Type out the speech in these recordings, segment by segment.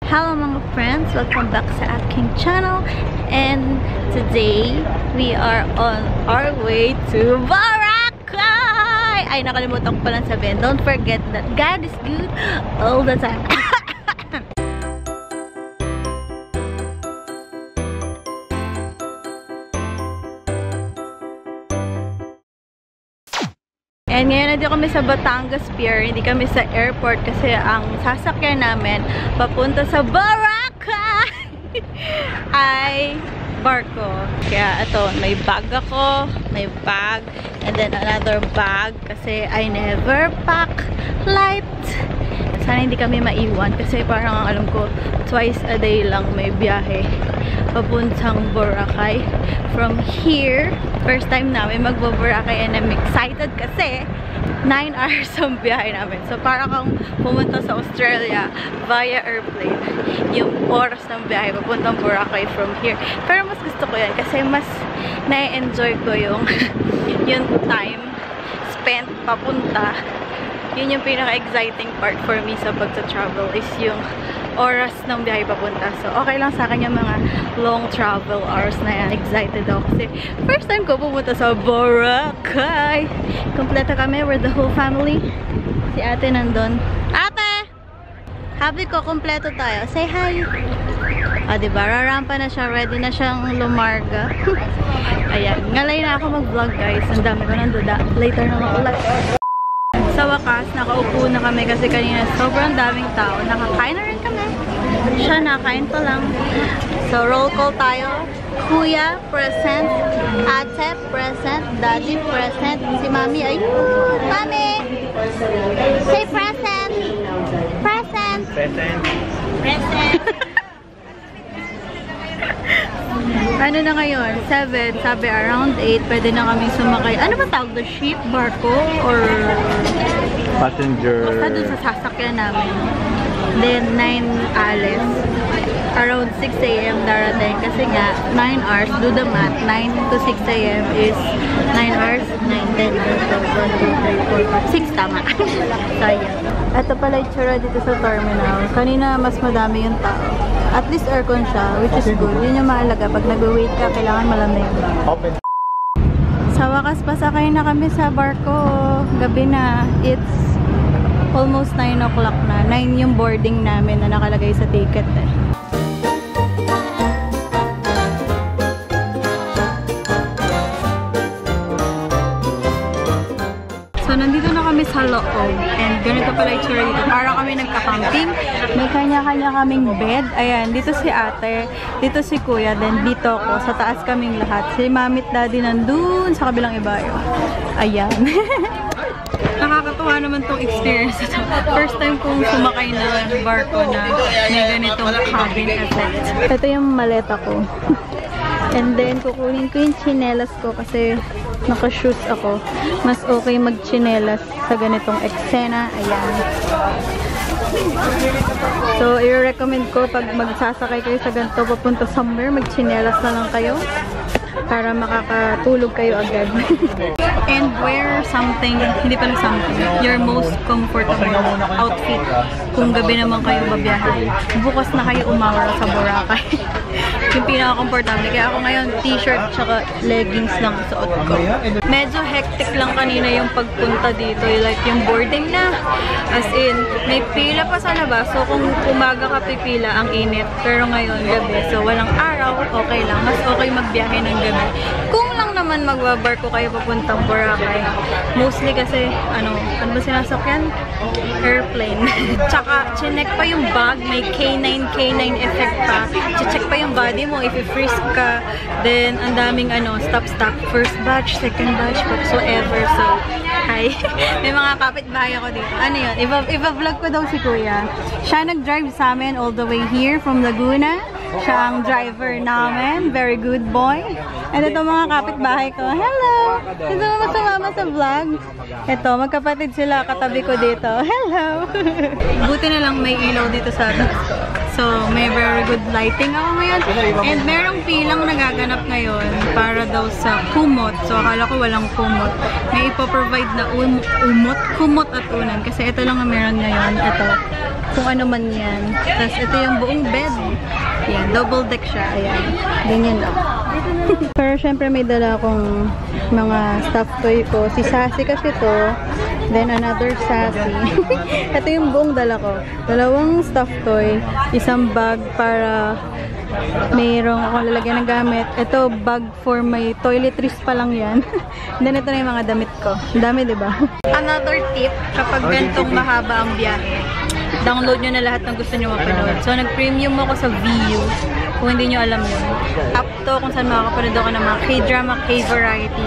Hello mga friends! Welcome back sa aking channel. And today, we are on our way to Boracay! Ay, nakalimutan ko palang sabihin. Don't forget that God is good all the time. And ngayon nandito kami sa Batangas Pier, hindi kami sa airport kasi ang sasakyan namin papunta sa Boracay ay barko. Kaya ito, may bag ako, may bag, and then another bag kasi I never pack light. Sana hindi kami maiwan kasi parang alam ko twice a day lang may biyahe papuntang Boracay. From here, first time namin magbo-Boracay and I'm excited kasi 9 hours ang biyahe namin. So parang kang pumunta sa Australia via airplane. Yung oras ng biyahe papuntang Boracay from here. Pero mas gusto ko yan kasi mas na-enjoy ko yung time spent papunta. Yun yung pinaka-exciting part for me sa pagta-travel is yung oras ng biyahe papunta. So, okay lang sa akin yung mga long travel hours na yan. Excited ako kasi first time ko pumunta sa Boracay. Kompleto kami. We're the whole family. Si ate nandun. Ate! Happy ko, kompleto tayo. Say hi! Diba? Rarampa na siya. Ready na siyang lumarga. Ayan. Ngalay na ako mag-vlog, guys. Ang dami ko nang duda. Later na ulit. Sa wakas, nakaupo na kami kasi kanina sobrang daming tao. Nakakain na rin kami. Siya, nakain pa lang. So, roll call tayo. Kuya, present. Ate, present. Daddy, present. Si Mami, ay, Mami! Say present! Present! Present! Present! Ano na ngayon? 7. Sabi around 8. Pwede na kaming sumakay. Ano ba tawag? The ship? Barko? Or Passenger? basta dun sa sasakyan namin. Then 9 alis. Around 6 a.m. darating. Kasi nga, 9 hours. Do the math. 9 to 6 a.m. is 9 hours. 9, 10, 1, 2, 3, 4, 5, 6. Tama. Sayang. Ito pala yung tsura dito sa terminal. Kanina mas madami yung tao. At least aircon siya, which is good. Yun yung mahalaga. Pag nag-wait ka, kailangan malamig. Open. Sa wakas, pasakay na kami sa barko. Gabi na. It's almost 9 o'clock na. 9 yung boarding namin na nakalagay sa ticket eh. So, nandito na kami sa loob. And ganito pala yung tsura dito. Para kami nagka-camping. May kanya-kanya kaming bed. Ayan, dito si ate. Dito si kuya. Then dito ako. Sa taas kaming lahat. Si mami at daddy nandun sa kabilang ibayo. Ayan. Nakakatuwa naman tong experience ito. First time kong sumakay na barko na may ganitong cabin effect. Ito yung maleta ko. And then, kukunin ko yung chinelas ko kasi naka-shoes ako. Mas okay mag-chinelas sa ganitong eksena. Ayan. So, i-recommend ko pag magsasakay kayo sa ganito papunta somewhere, mag-chinelas na lang kayo para makakatulog kayo agad. And wear something, hindi pala something, your most comfortable outfit kung gabi naman kayo babiyahe. Bukas na kayo umawar sa Boracay. Yung pinaka-comfortable. Kaya ako ngayon, t-shirt tsaka leggings lang suot ko. Medyo hectic lang kanina yung pagpunta dito. Like yung boarding na. As in, may pila pa sa labas. So kung umaga ka pipila, ang init. Pero ngayon, gabi. So walang araw, okay lang. Mas okay magbiyahe ng gabi. Kung lang naman magbabarko kayo papuntang Boracay. Mostly kasi, ano ba sinasakyan? Airplane. Tsaka, chinek pa yung bag. May K9 effect pa. Check pa yung body mo if i-freeze ka. Then, ang daming stop. First batch, second batch, whatsoever. So, hi. May mga kapitbahay ako dito. Ano yun? Iba-vlog ko daw si Kuya. Siya nag-drive sa amin all the way here from Laguna. Siya ang driver namin. Very good boy. And ito mga kapitbahay ko. Hello! Ito naman sumama sa vlog. Ito, magkapatid sila. Katabi ko dito. Hello! Buti na lang may ilaw dito sa So, may very good lighting ako ngayon. And merong pilang nagaganap ngayon para daw sa kumot. So, akala ko walang kumot. May ipoprovide na kumot at unan. Kasi ito lang ang meron ngayon. Ito. Kung ano man yan. Tapos, ito yung buong bed. Yan. Double deck siya. Ayan. Ganyan lang. Pero, syempre, may dala akong mga stuffed toy ko. Si Sassy kasi to. Then, another Sassy. Ito yung buong dala ko. Dalawang stuffed toy. Isang bag para mayroong akong lalagyan ng gamit. Ito, bag for my toiletries pa lang yan. Then, ito na yung mga damit ko. Ang dami, diba? Another tip, kapag gantong mahaba ang biyahe, download nyo na lahat ng gusto nyo mapanood. So, nag-premium ako sa VU. Kung hindi nyo alam yun. Up to kung saan makakapanood ako ng mga K-drama, K-variety.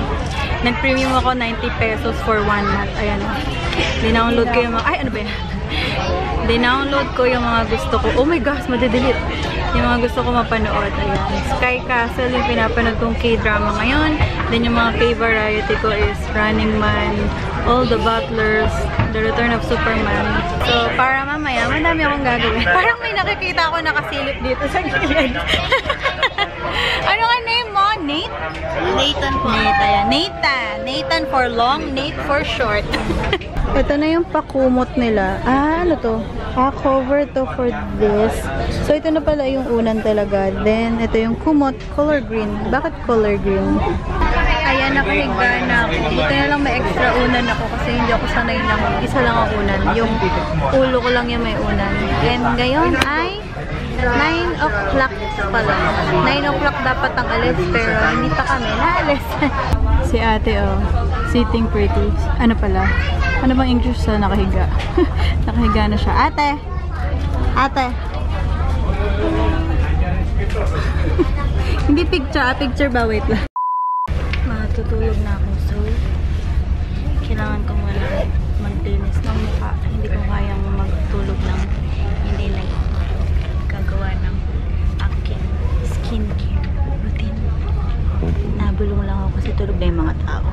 Nag-premium ako 90 pesos for 1 month. Ayan. Dinownload ko yung mga... Ay, ano ba yan? Dinownload ko yung mga gusto ko. Oh my gosh, madidelete. Yung mga gusto ko mapanood. Ayan. Sky Castle, yung pinapanood kong K-drama ngayon. Then yung mga K-variety ko is Running Man, All the Butlers, The Return of Superman. So, para mamaya, madami akong gagawin. Parang may nakikita ako nakasilip dito sa gilid. Ano ka name mo? Nate? Nathan po. Nate, ayan. Nathan. Nathan for long, Nate for short. Ito na yung pakumot nila. Ah, ano to? Cover to for this. So, ito na pala yung unan talaga. Then, ito yung kumot, color green. Bakit color green? Ayan, nakahiga na ako. Buti na lang may extra unan ako kasi hindi ako sanay lang. Isa lang ang unan. Yung ulo ko lang yung may unan. And ngayon ay 9 o'clock pala. 9 o'clock dapat ang alis pero hindi pa kami naalis. Si ate sitting pretty. Ano pala? Ano bang English sa nakahiga? Nakahiga na siya. Ate! Ate! Hindi picture. Picture ba? Wait lang. Matutulog na ako. So, kailangan ko muna maglinis ng mukha. Hindi ko kayang magtulog ng hindi na gagawa ng aking skincare routine. Nabulong lang ako kasi tulog na yung mga tao.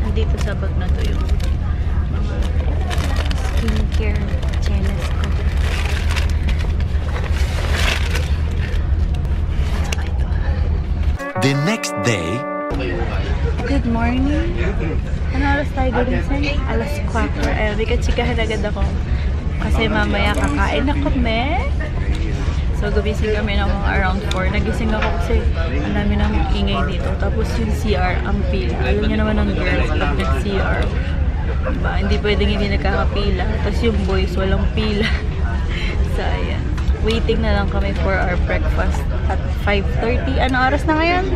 Nandito sa bag na to yung mga skincare chenes ko. At saka ito. The next day. Good morning. Ano oras tayo gulising? Alas 4. Ayun, chikahan agad ako. Kasi mamaya kakain na kami. So, gumising kami ng mga around 4. Nagising ako kasi ang dami ng ingay dito. Tapos yung CR, ang pila. Alam niyo naman ng girls pag nag-CR. Diba? Hindi pwedeng hindi nagkakapila. Tapos yung boys, walang pila. So, ayan. Waiting na lang kami for our breakfast at 5:30. Ano oras na ngayon?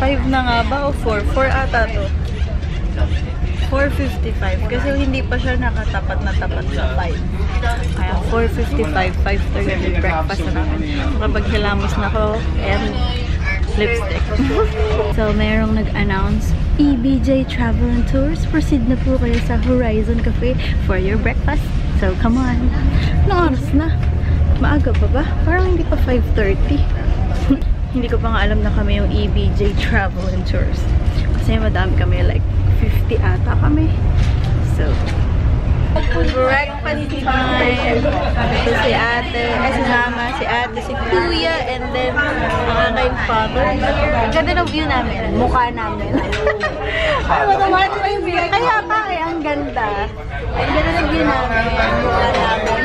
5 na nga ba o 4? 4 ata to. 4:55. Kasi hindi pa siya nakatapat na tapat sa 5. Kaya 4:55, 5:30 breakfast na namin. Makapaghilamos na ako and lipstick. So, mayroong nag-announce, EBJ Travel and Tours, proceed na po kayo sa Horizon Cafe for your breakfast. So, come on. Anong oras na? Maaga pa ba? Parang hindi pa 5:30. Hindi ko pa nga alam na kami yung EBJ Travel and Tours. Kasi madami kami, like 50 ata kami. So, breakfast time. Ito si ate, si mama, si ate, si kuya, and then ang aking father. Ganda ng view namin. Mukha namin. Ay, matamat pa yung view. Kaya pa, ang ganda. Ang ganda ng view namin. Mukha namin.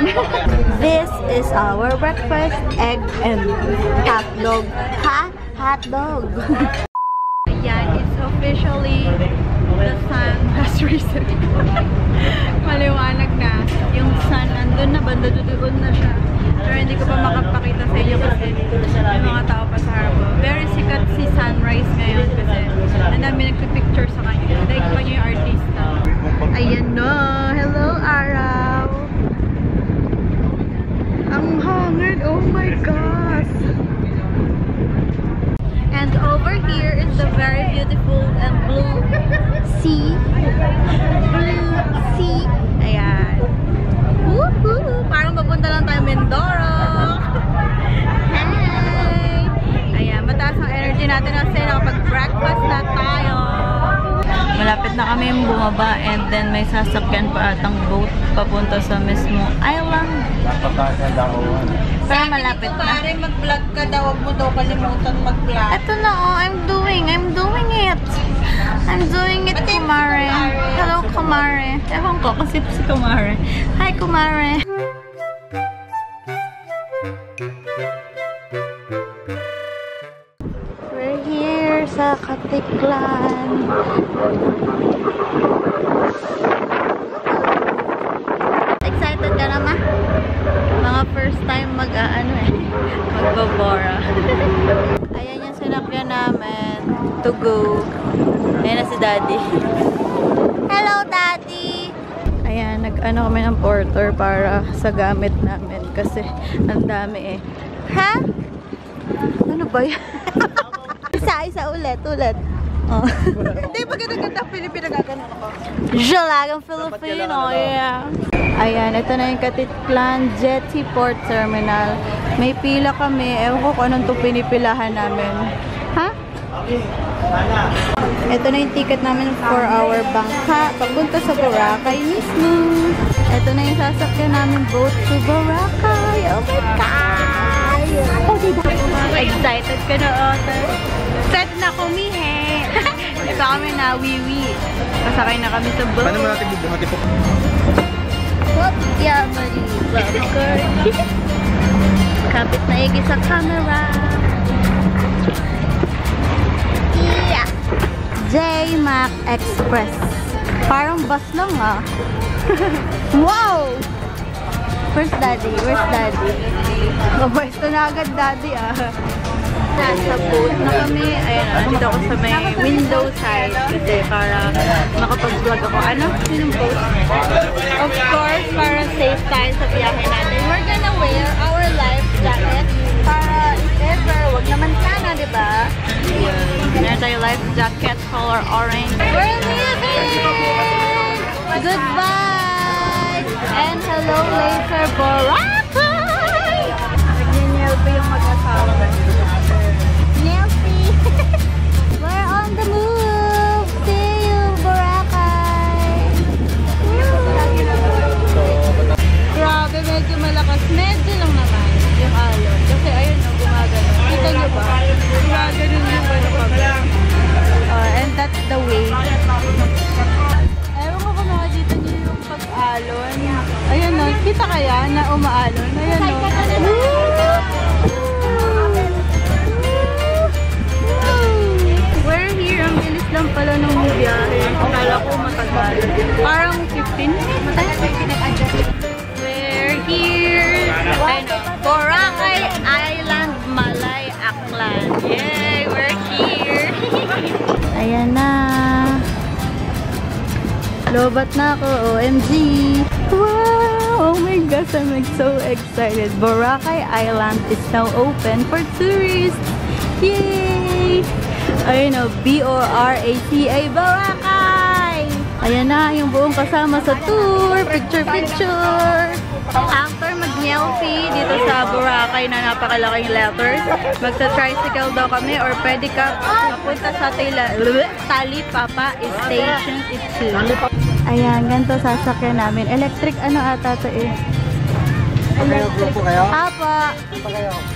This is our breakfast. Egg and hotdog. Ha? Hotdog. Ayan, it's officially the sun has risen. Maliwanag na. Yung sun nandun na, banda doon na siya. Pero hindi ko pa makapakita sa inyo kasi may mga tao pa sa harbor. Very sikat si sunrise ngayon kasi ang dami nagpipicture sa kanya. Like pa niyo yung artista. Ayan no! Hello, araw! Ang hangin! Oh my gosh! And over here is the very beautiful and blue sea. Blue sea. Ayan. Woohoo! Parang papunta lang tayo Mindoro. Hey! Ayan, mataas ang energy natin kasi nakapag-breakfast na tayo. Malapit na kami yung bumaba and then may sasakyan pa atang boat papunta sa mismo island. Pero malapit na. Pare, mag-vlog ka daw. Huwag mo daw kalimutan mag-vlog. Ito na oh, I'm doing it. I'm doing it, kumare. Hello, kumare. Ewan ko kasi si kumare. Hi, kumare. We're here sa Katiklan. Excited ka na, ma? Mga first time magbabora. Ayan yung sinakyan namin to go. Ayan na si Daddy. Hello, Daddy! Ayan, nag-ano kami ng porter para sa gamit namin kasi ang dami eh. Ha? Ano ba yan? Isa ulit. Oh. Hindi, pag ganda-ganda Pilipino gaganon ako. Jalagang Filipino, yeah. Ayan, ito na yung Katiklan Jetty Port Terminal. May pila kami. Ewan ko kung anong ito pinipilahan namin. Ha? Ito na yung ticket namin for our bangka. Papunta sa Boracay mismo. Ito na yung sasakyan namin boat to Boracay. Oh my God! Oh, diba? Excited ka na, Otter? Excited na kumihe. Ito kami na wiwi. Kasakay na kami sa boat. Paano mo natin bubuhati po? What? Yeah, Marie. Love girl. Kapit na igi sa camera. Yeah. J-Mac Express. Parang bus lang ah. Wow! Where's Daddy? Mabuesto na agad Daddy ah. Nasa boat na kami. Ayan, nandito ako sa may window side kasi para makapag-vlog ako. Ano? Sinong post? Of course, para safe tayo sa biyahe natin. We're gonna wear our life jacket para if ever, wag naman sana, diba? Meron tayo life jacket, color orange. We're leaving! Goodbye! And hello later, Boracay! Nag-nyel pa yung mag-asawa. Nelsie! We're on the move! See you, Boracay! Grabe, medyo malakas. Medyo lang naman yung alon. Kasi ayun, no, gumagano. Kita nyo ba? Gumagano yung ano pa. And that's the wave. Ewan ko kung nakikita nyo yung pag-alon. Ayun, no. Kita kaya na umaalon? Ayun, no. We're here. Ang bilis lang pala ng biyahe. Akala ko matagal. Parang 15 minutes. We're here. And Boracay Island, Malay, Aklan. Yay! We're here. Ayan na. Lobat na ako. OMG. Wow! Oh my gosh, I'm like so excited. Boracay Island is now open for tourists. Yay! Ayun o, B-O-R-A-C-A, Boracay! Ayan na, yung buong kasama sa tour. Picture! After mag-selfie dito sa Boracay na napakalaking letters, magsa-tricycle daw kami or pwede ka mapunta sa Talipapa Station 2. Ayan, ganito sasakyan namin. Electric ano ata to eh. Electric. Apa.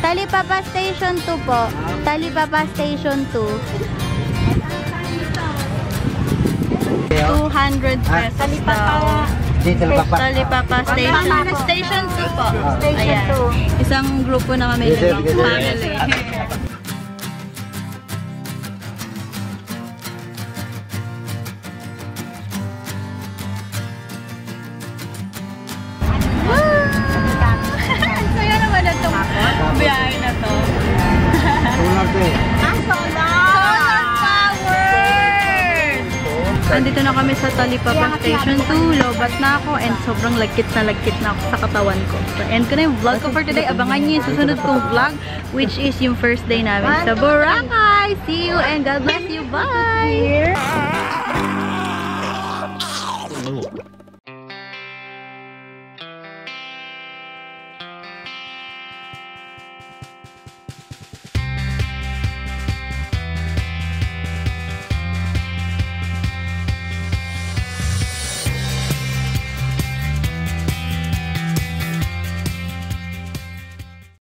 Talipapa Station 2 po. Talipapa Station 2. 200 pesos daw. Talipapa Station 2 po. Ayan. Isang grupo na kami. Family. Saya naman na itong biyahe na to. Solar powered! Andito na kami sa Talipapa Station 2. Lobat na ako and sobrang lagkit na ako sa katawan ko. So, end ko na yung vlog ko for today. Abangan nyo yung susunod kong vlog, which is yung first day namin sa Boracay. See you and God bless you. Bye!